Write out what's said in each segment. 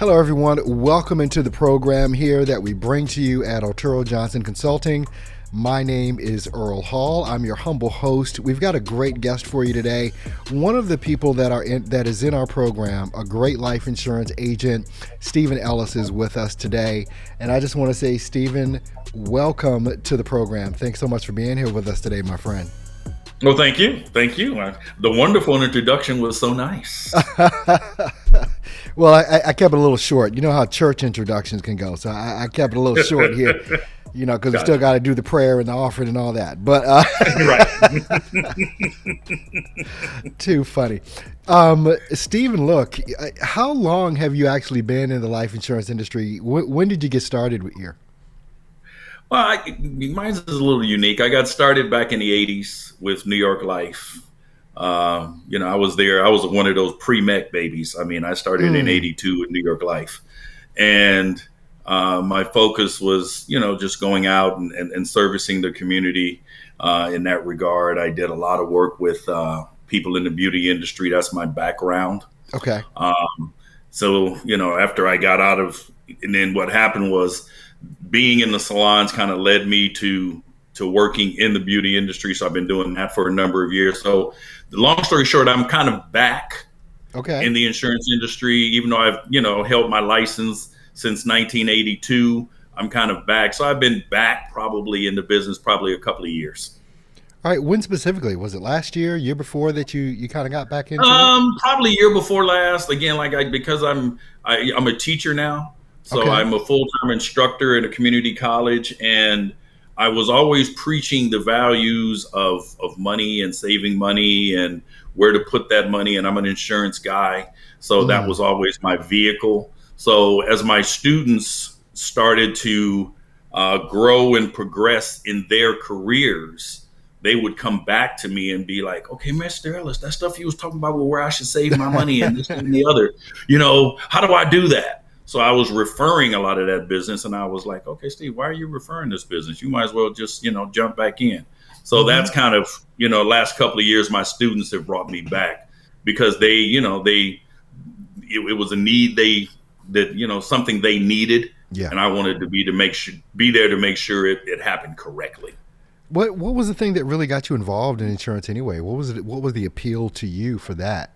Hello, everyone. Welcome into the program here that we bring to you at Arturo Johnson Consulting. My name is Earl Hall. I'm your humble host. We've got a great guest for you today. One of the people that is in our program, a great life insurance agent, Stephen Ellis, is with us today. And I just want to say, Stephen, welcome to the program. Thanks so much for being here with us today, my friend. Well, thank you. Thank you. The wonderful introduction was so nice. Well, I kept it a little short. You know how church introductions can go. So I kept it a little short here, because we still got to do the prayer and the offering and all that. But Right. Too funny. Stephen, look, how long have you actually been in the life insurance industry? When did you get started here? Well, mine is a little unique. I got started back in the 80s with New York Life. I was there. I was one of those pre-mech babies. I mean, I started in 82 with New York Life. And my focus was, just going out and servicing the community in that regard. I did a lot of work with people in the beauty industry. That's my background. Okay. So, after I got and then what happened was being in the salons kind of led me to working in the beauty industry. So I've been doing that for a number of years. So the long story short, I'm kind of back in the insurance industry, even though I've, held my license since 1982. I'm kind of back. So I've been back probably in the business probably a couple of years. All right. When specifically? Was it last year before that you kind of got back into it? Probably year before last. Again, because I'm a teacher now. So I'm a full-time instructor at a community college, and I was always preaching the values of money and saving money and where to put that money. And I'm an insurance guy. So that was always my vehicle. So as my students started to grow and progress in their careers, they would come back to me and be like, okay, Mr. Ellis, that stuff you was talking about where I should save my money and this and the other, how do I do that? So I was referring a lot of that business, and I was like, okay, Steve, why are you referring this business? You might as well just, jump back in. So that's kind of, last couple of years, my students have brought me back because it was a need something they needed. Yeah. And I wanted to be there to make sure it happened correctly. What was the thing that really got you involved in insurance anyway? What was the appeal to you for that?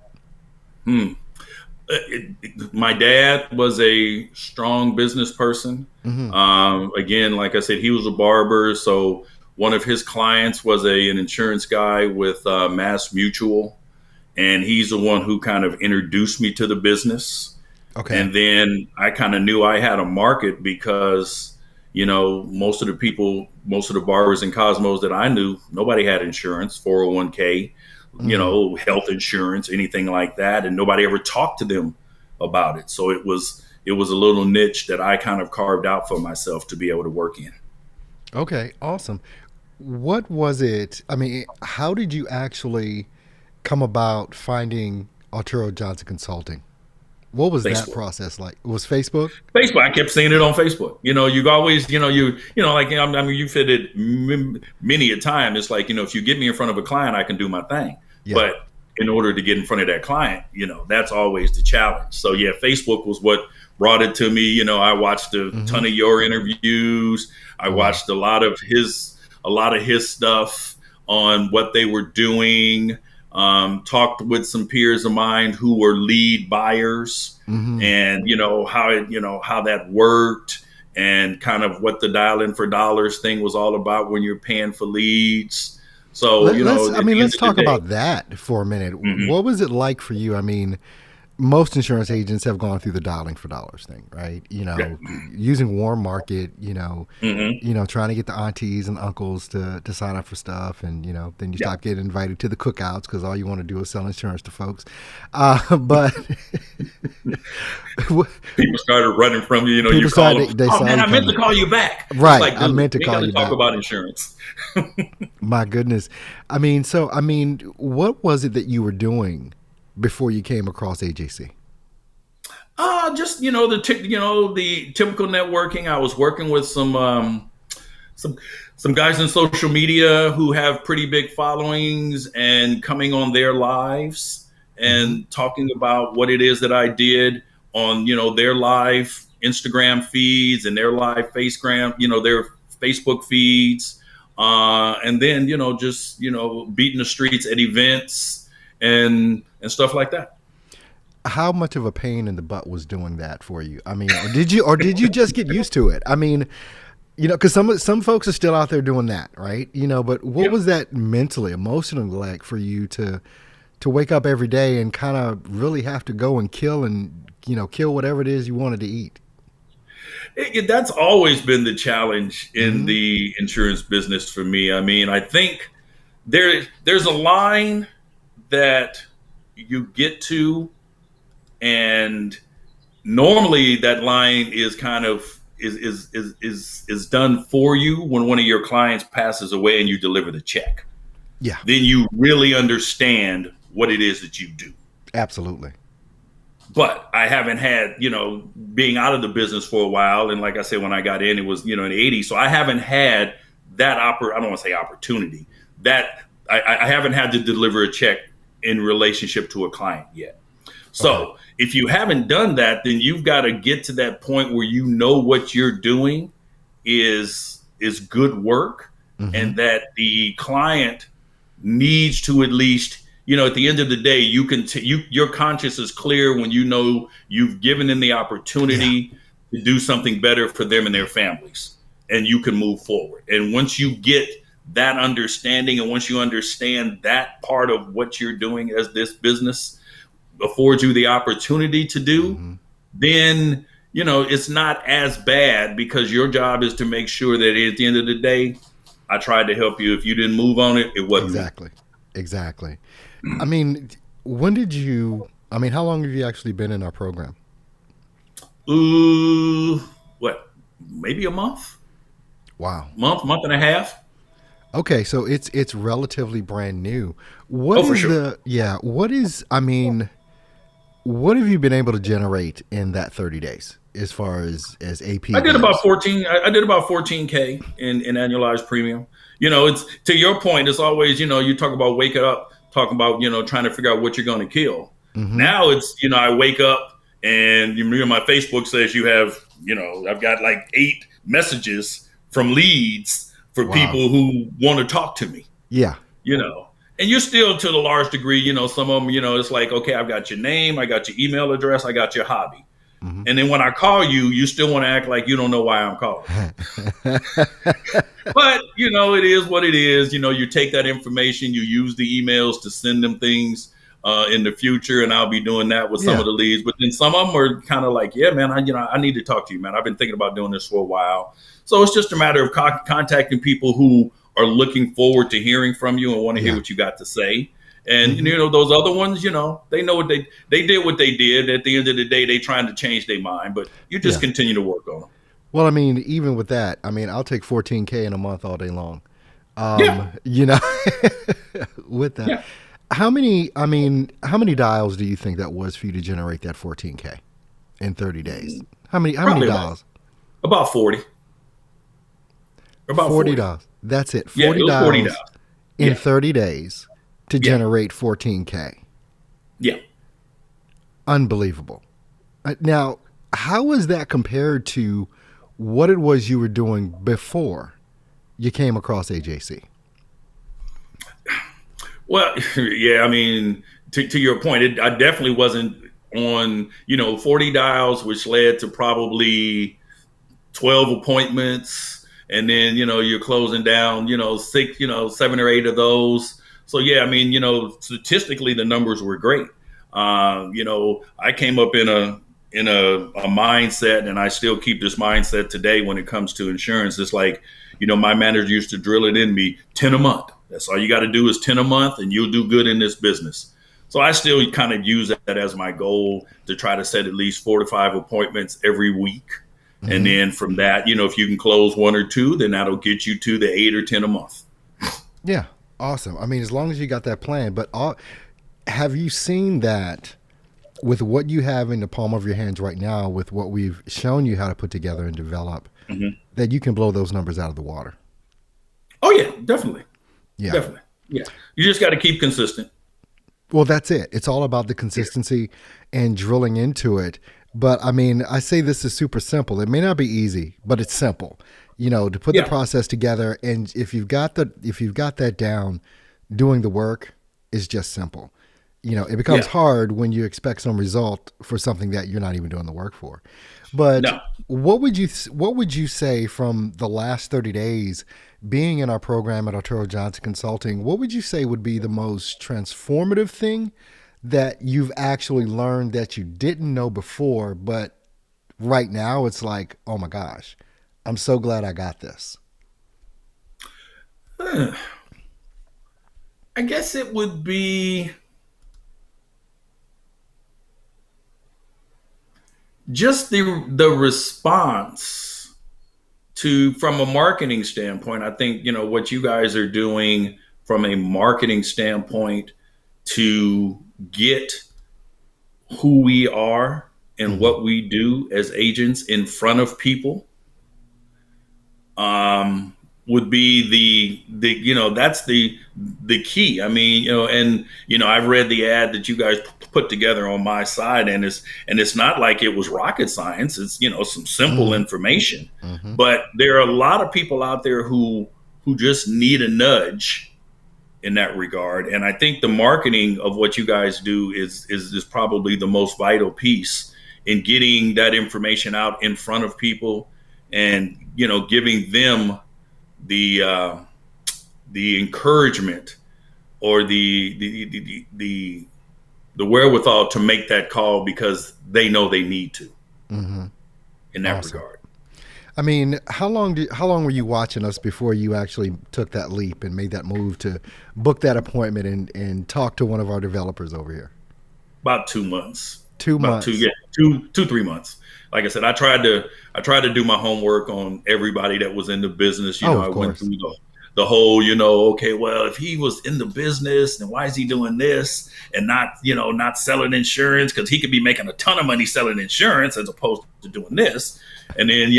My dad was a strong business person. Again, like I said, he was a barber. So one of his clients was an insurance guy with Mass Mutual. And he's the one who kind of introduced me to the business. Okay. And then I kind of knew I had a market because, most of the barbers and Cosmos that I knew, nobody had insurance, 401k. Health insurance, anything like that. And nobody ever talked to them about it. So it was a little niche that I kind of carved out for myself to be able to work in. Okay, awesome. What was it? I mean, how did you actually come about finding Arturo Johnson Consulting? What was that process like? It was Facebook? Facebook. I kept seeing it on Facebook. You always, you've said it many a time. It's like, if you get me in front of a client, I can do my thing. Yeah. But in order to get in front of that client, that's always the challenge. So yeah, Facebook was what brought it to me. I watched a ton of your interviews. I watched a lot of his stuff on what they were doing. Talked with some peers of mine who were lead buyers and, how that worked and kind of what the dial in for dollars thing was all about when you're paying for leads. So, let's talk about that for a minute. What was it like for you? I mean, most insurance agents have gone through the dialing for dollars thing, right? Using warm market, trying to get the aunties and uncles to sign up for stuff. And, then you stop getting invited to the cookouts because all you want to do is sell insurance to folks. But people started running from you, you call them, I meant to call you back. Right. Like, I meant to call you back. Talk about insurance. My goodness. What was it that you were doing before you came across AJC? Just the typical networking. I was working with some guys in social media who have pretty big followings and coming on their lives and talking about what it is that I did on, their live Instagram feeds and their live Facegram, their Facebook feeds. And then, just, beating the streets at events and stuff like that. How much of a pain in the butt was doing that for you? I mean, or did you just get used to it? I mean, because some folks are still out there doing that, right? But what was that mentally, emotionally like for you to wake up every day and kind of really have to go and kill whatever it is you wanted to eat? That's always been the challenge in the insurance business for me. I mean, I think there's a line that you get to, and normally that line is kind of is done for you when one of your clients passes away and you deliver the check. Yeah. Then you really understand what it is that you do. Absolutely. But I haven't had, being out of the business for a while. And like I said, when I got in, it was, in the 80s. So I haven't had that I don't want to say opportunity, that I haven't had to deliver a check in relationship to a client yet. So if you haven't done that, then you've got to get to that point where what you're doing is good work, and that the client needs to at least, at the end of the day, your conscience is clear when you've given them the opportunity to do something better for them and their families, and you can move forward. And once you get that understanding, and once you understand that part of what you're doing as this business affords you the opportunity to do, then, it's not as bad, because your job is to make sure that at the end of the day, I tried to help you. If you didn't move on it, it wasn't Exactly. I mean, how long have you actually been in our program? Maybe a month? Wow. Month and a half. Okay, so it's relatively brand new. What have you been able to generate in that 30 days as far as AP? I did about 14K in annualized premium. It's to your point, it's always, you talk about waking up, talking about, trying to figure out what you're going to kill. Now it's, I wake up and my Facebook says you have, I've got like 8 messages from leads for people who want to talk to me. Yeah. And you're still, to the large degree, some of them, it's like, okay, I've got your name, I got your email address, I got your hobby. And then when I call you, you still want to act like you don't know why I'm calling. But, it is what it is. You take that information, you use the emails to send them things in the future. And I'll be doing that with some of the leads. But then some of them are kind of like, yeah, man, I need to talk to you, man. I've been thinking about doing this for a while. So it's just a matter of contacting people who are looking forward to hearing from you and want to hear what you got to say. And, those other ones, they know what they did what they did. At the end of the day, they trying to change their mind, but you just continue to work on them. Well, I mean, even with that, I'll take 14K in a month all day long. With that, how many dials do you think that was for you to generate that 14K in 30 days? How many dials? About 40. About 40 dials. That's it. 40 dials in 30 days. To generate 14K. Yeah. Unbelievable. Now, how is that compared to what it was you were doing before you came across AJC? Well, yeah, to your point, I definitely wasn't on, 40 dials, which led to probably 12 appointments. And then, you're closing down, 6, 7 or 8 of those. So, yeah, statistically, the numbers were great. I came up in a mindset, and I still keep this mindset today when it comes to insurance. It's like, my manager used to drill it in me, 10 a month. That's all you got to do is 10 a month, and you'll do good in this business. So I still kind of use that as my goal, to try to set at least 4 to 5 appointments every week. And then from that, if you can close 1 or 2, then that'll get you to the 8 or 10 a month. Yeah. Awesome. As long as you got that plan, but have you seen that with what you have in the palm of your hands right now, with what we've shown you how to put together and develop, that you can blow those numbers out of the water? Oh, yeah, definitely. Yeah. Definitely. Yeah. You just got to keep consistent. Well, that's it. It's all about the consistency and drilling into it. But I mean, I say this is super simple. It may not be easy, but it's simple. To put the Yeah, process together, and if you've got that down, doing the work is just simple. It becomes yeah, hard when you expect some result for something that you're not even doing the work for. But no. what would you say from the last 30 days being in our program at Arturo Johnson Consulting? What would you say would be the most transformative thing that you've actually learned that you didn't know before, but right now it's like, oh my gosh, I'm so glad I got this. I guess it would be just the response to from a marketing standpoint. I think what you guys are doing from a marketing standpoint to get who we are and Mm-hmm. what we do as agents in front of people would be that's the key. I mean, and I've read the ad that you guys put together on my side, and it's not like it was rocket science. It's some simple Mm-hmm. information, Mm-hmm. but there are a lot of people out there who just need a nudge in that regard. And I think the marketing of what you guys do is probably the most vital piece in getting that information out in front of people, and giving them the the encouragement or the wherewithal to make that call because they know they need to Mm-hmm. in that Awesome. regard. I mean, how long were you watching us before you actually took that leap and made that move to book that appointment and talk to one of our developers over here? About 2 months, Two about two, months. yeah, 3 months. Like I said, I tried to do my homework on everybody that was in the business. Oh, I of went course. through the whole, okay, well, if he was in the business, then why is he doing this and not selling insurance? Because he could be making a ton of money selling insurance as opposed to doing this. And then,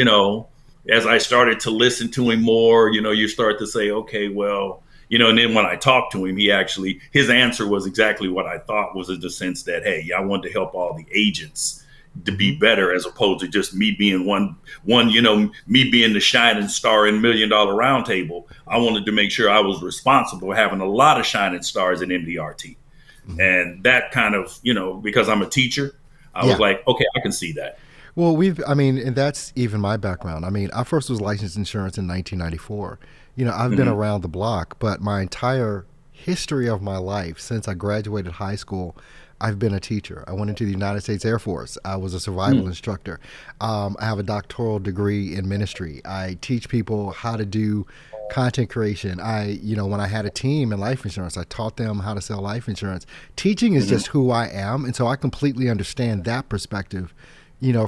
as I started to listen to him more, you start to say, okay, well, and then when I talked to him, his answer was exactly what I thought, was in the sense that, hey, yeah, I want to help all the agents to Mm-hmm. be better, as opposed to just me being me being the shining star in $1 million round table. I wanted to make sure I was responsible for having a lot of shining stars in MDRT. Mm-hmm. And that kind of, because I'm a teacher, I was Yeah. like, okay, I can see that. Well, I mean, and that's even my background. I mean, I first was licensed insurance in 1994. I've been Hmm. around the block, but my entire history of my life since I graduated high school, I've been a teacher. I went into the United States Air Force. I was a survival instructor. I have a doctoral degree in ministry. I teach people how to do content creation. When I had a team in life insurance, I taught them how to sell life insurance. Teaching is Hmm. just who I am. And so I completely understand that perspective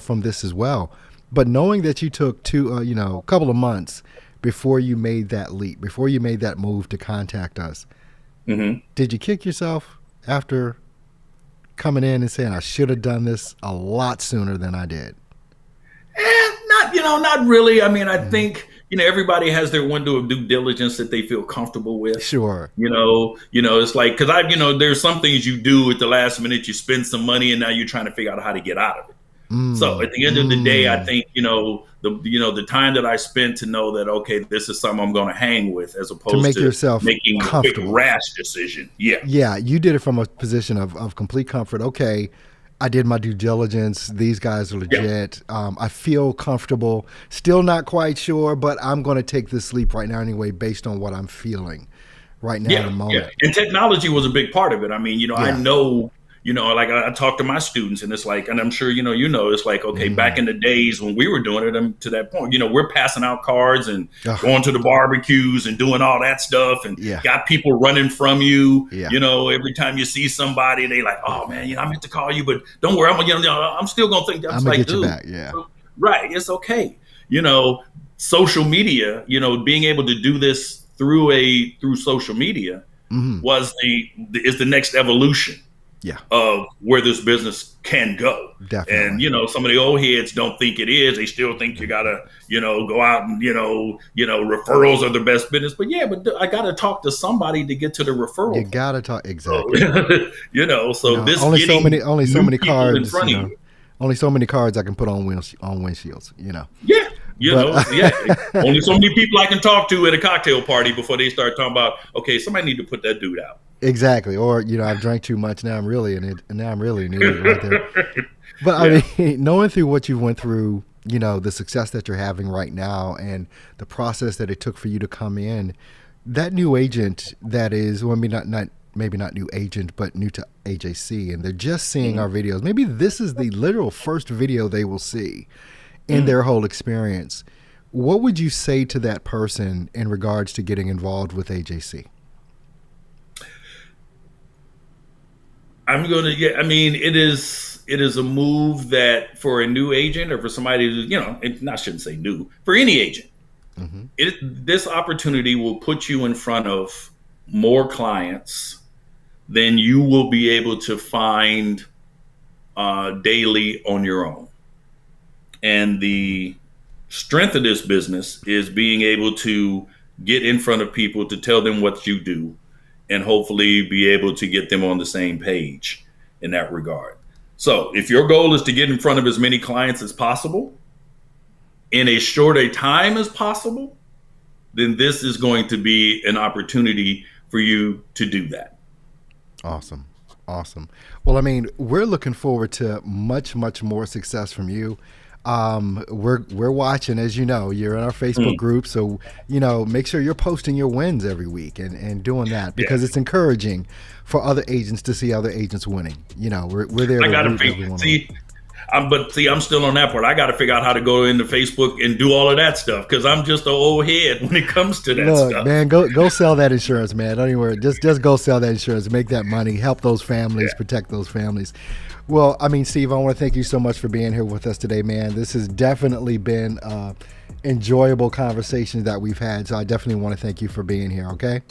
from this as well. But knowing that you took a couple of months before you made that leap, before you made that move to contact us, Hmm. did you kick yourself after coming in and saying, I should have done this a lot sooner than I did? Not really. I mean, I Mm-hmm. think, everybody has their window of due diligence that they feel comfortable with. Sure. It's like, because there's some things you do at the last minute, you spend some money and now you're trying to figure out how to get out of it. So Mm, at the end of the day, I mm. think, the time that I spent to know that, okay, this is something I'm going to hang with, as To opposed make to yourself making a quick comfortable. rash decision. Yeah. Yeah, you did it from a position of complete comfort. Okay, I did my due diligence. These guys are Yeah. legit. I feel comfortable. Still not quite sure, but I'm going to take this leap right now anyway, based on what I'm feeling right now in the Yeah, yeah, moment. and technology was a big part of it. I mean, I Yeah. know, like I talk to my students, and it's like, and I'm sure it's like, okay, back Mm. in the days when we were doing it, to that point, we're passing out cards and Ugh, going to the barbecues and doing all that stuff, and yeah. got people running from you. Yeah. Every time you see somebody, they like, oh man, I meant to call you, but don't worry, I'm still gonna think. I'm That's gonna like, get you dude, back. Yeah. right? It's okay. You know, Social media, being able to do this through social media Hmm. was is the next evolution Yeah. of where this business can go. And Definitely. some of the old heads don't think it is. They still think you gotta, go out and referrals are the best business. But yeah, but I gotta talk to somebody to get to the You referral point. gotta talk So exactly. so this Only so getting many new only so many people in cards. front of you. only so many cards I can put on windshields, Yeah. But Only so many people I can talk to at a cocktail party before they start talking about, okay, somebody need to put that dude out. exactly. Or, I've drank too much. Now I'm really in it. And now I'm really an idiot right there. But I mean, knowing through what you went through, the success that you're having right now and the process that it took for you to come in, that new agent that is, well, maybe not new agent, but new to AJC, and they're just seeing our videos. Maybe this is the literal first video they will see in their whole experience. What would you say to that person in regards to getting involved with AJC? It is a move that for a new agent or for somebody who, I shouldn't say new, for any agent, this opportunity will put you in front of more clients than you will be able to find daily on your own. And the strength of this business is being able to get in front of people to tell them what you do and hopefully be able to get them on the same page in that regard. So if your goal is to get in front of as many clients as possible in as short a time as possible, then this is going to be an opportunity for you to do that. Awesome. Well, I mean, we're looking forward to much, much more success from you. We're watching, as you know, you're in our Facebook group. So, make sure you're posting your wins every week and doing that because it's encouraging for other agents to see other agents winning. We're there to root everyone on. I'm still on that part. I got to figure out how to go into Facebook and do all of that stuff because I'm just an old head when it comes to that stuff. Man, go sell that insurance, man. Don't even worry. Just go sell that insurance, make that money, help those families, protect those families. Well, I mean, Steve, I want to thank you so much for being here with us today, man. This has definitely been enjoyable conversations that we've had. So I definitely want to thank you for being here. Okay.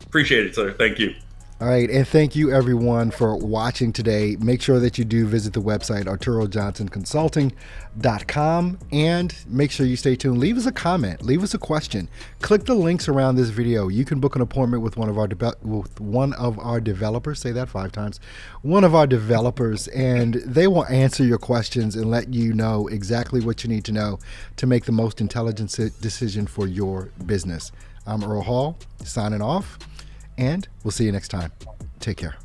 Appreciate it, sir. Thank you. All right. And thank you, everyone, for watching today. Make sure that you do visit the website, ArturoJohnsonConsulting.com, and make sure you stay tuned. Leave us a comment. Leave us a question. Click the links around this video. You can book an appointment with one of our developers. Say that 5 times. One of our developers, and they will answer your questions and let you know exactly what you need to know to make the most intelligent decision for your business. I'm Earl Hall, signing off. And we'll see you next time. Take care.